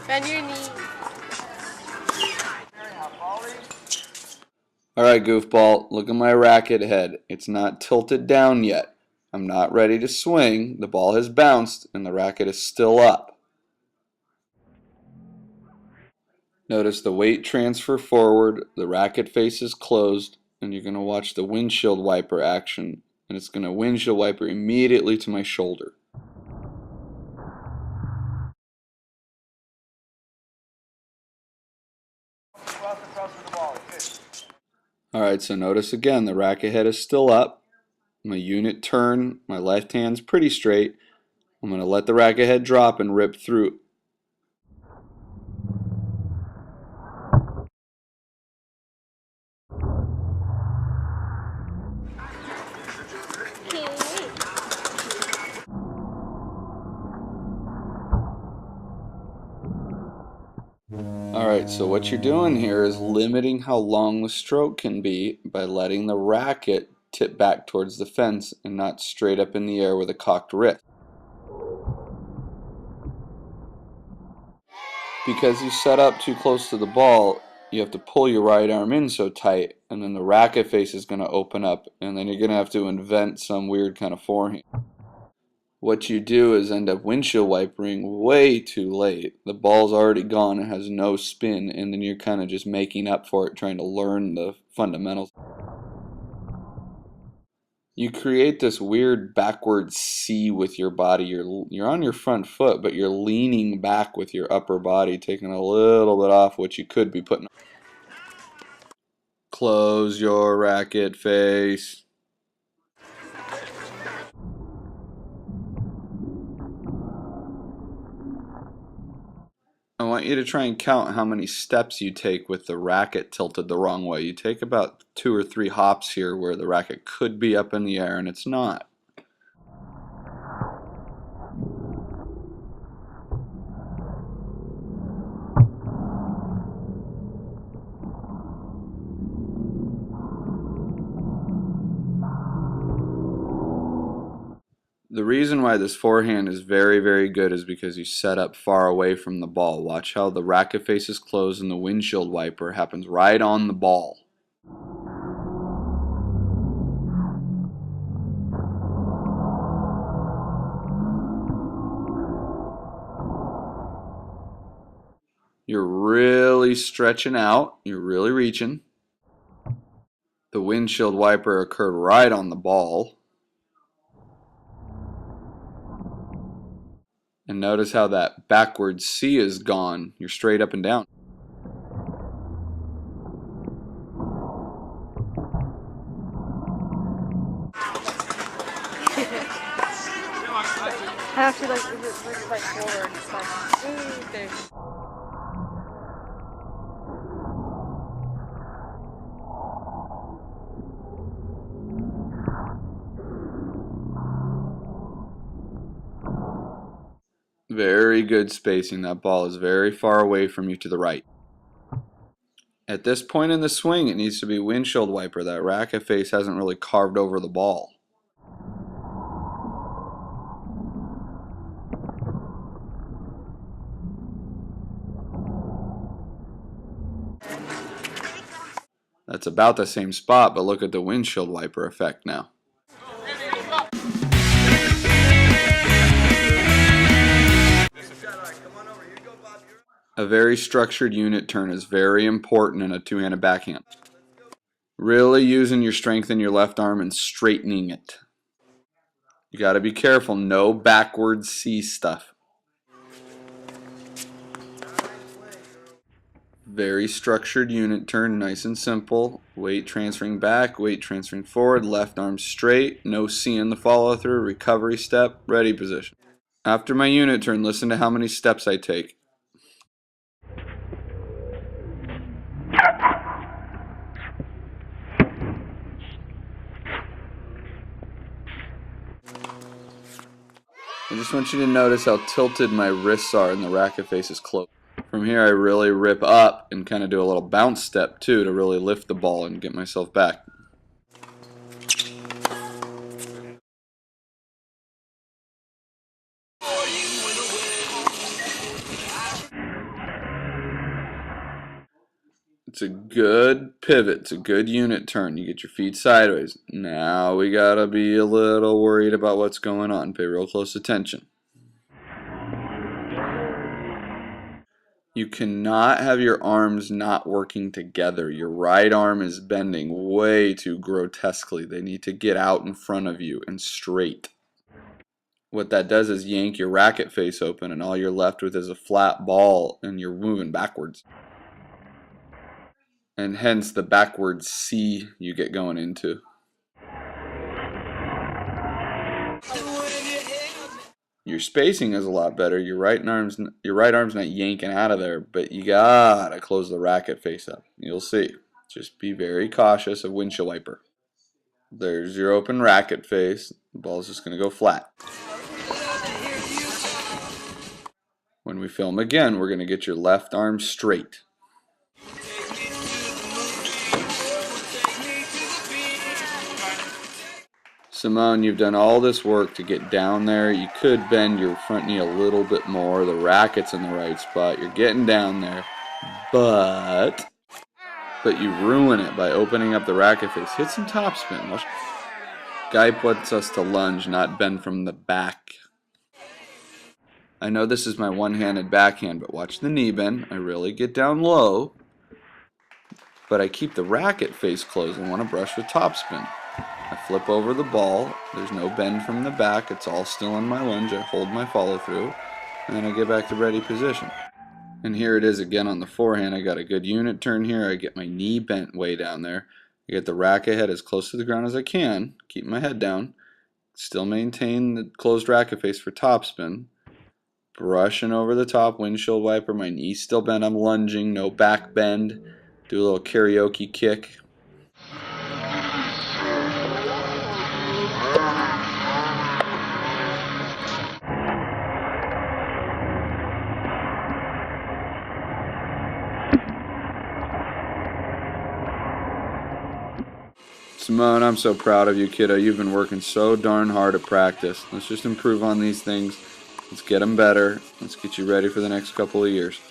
Bend your knee. Alright, goofball, look at my racket head. It's not tilted down yet. I'm not ready to swing. The ball has bounced and the racket is still up. Notice the weight transfer forward, the racket face is closed, and you're going to watch the windshield wiper action, and it's going to windshield wiper immediately to my shoulder. Alright, so notice again the racket head is still up. My unit turn, my left hand's pretty straight. I'm going to let the racket head drop and rip through. Alright, so what you're doing here is limiting how long the stroke can be by letting the racket tip back towards the fence and not straight up in the air with a cocked wrist. Because you set up too close to the ball, you have to pull your right arm in so tight, and then the racket face is going to open up, and then you're going to have to invent some weird kind of forehand. What you do is end up windshield wipering way too late. The ball's already gone, it has no spin, and then you're kind of just making up for it, trying to learn the fundamentals. You create this weird backward C with your body. You're on your front foot, but you're leaning back with your upper body, taking a little bit off what you could be putting. Close your racket face. I want you to try and count how many steps you take with the racket tilted the wrong way. You take about 2 or 3 hops here where the racket could be up in the air and it's not. The reason why this forehand is very, very good is because you set up far away from the ball. Watch how the racket face is closed and the windshield wiper happens right on the ball. You're really stretching out. You're really reaching. The windshield wiper occurred right on the ball. And notice how that backward C is gone. You're straight up and down. Actually, like, it's like forward. It's like, ooh, there. Very good spacing. That ball is very far away from you to the right. At this point in the swing, it needs to be windshield wiper. That racket face hasn't really carved over the ball. That's about the same spot, but look at the windshield wiper effect now. A very structured unit turn is very important in a two-handed backhand. Really using your strength in your left arm and straightening it. You got to be careful, no backward C stuff. Very structured unit turn, nice and simple. Weight transferring back, weight transferring forward, left arm straight, no C in the follow through, recovery step, ready position. After my unit turn, listen to how many steps I take. I just want you to notice how tilted my wrists are and the racket face is closed. From here I really rip up and kind of do a little bounce step too to really lift the ball and get myself back. It's a good pivot. It's a good unit turn. You get your feet sideways. Now we gotta be a little worried about what's going on. Pay real close attention. You cannot have your arms not working together. Your right arm is bending way too grotesquely. They need to get out in front of you and straight. What that does is yank your racket face open, and all you're left with is a flat ball, and you're moving backwards. And hence the backwards C you get going into. Your spacing is a lot better. Your right arm's not yanking out of there, but you gotta close the racket face up. You'll see. Just be very cautious of windshield wiper. There's your open racket face. The ball's just gonna go flat. When we film again, we're gonna get your left arm straight. Simone, you've done all this work to get down there. You could bend your front knee a little bit more. The racket's in the right spot. You're getting down there. But you ruin it by opening up the racket face. Hit some topspin. Watch. Guy wants us to lunge, not bend from the back. I know this is my one-handed backhand, but watch the knee bend. I really get down low, but I keep the racket face closed. I want to brush with topspin. I flip over the ball. There's no bend from the back. It's all still in my lunge. I hold my follow through, and then I get back to ready position. And here it is again on the forehand. I got a good unit turn here. I get my knee bent way down there. I get the racket head as close to the ground as I can. Keep my head down. Still maintain the closed racket face for topspin. Brushing over the top, windshield wiper. My knee's still bent. I'm lunging. No back bend. Do a little karaoke kick. Simone, I'm so proud of you, kiddo. You've been working so darn hard at practice. Let's just improve on these things. Let's get them better. Let's get you ready for the next couple of years.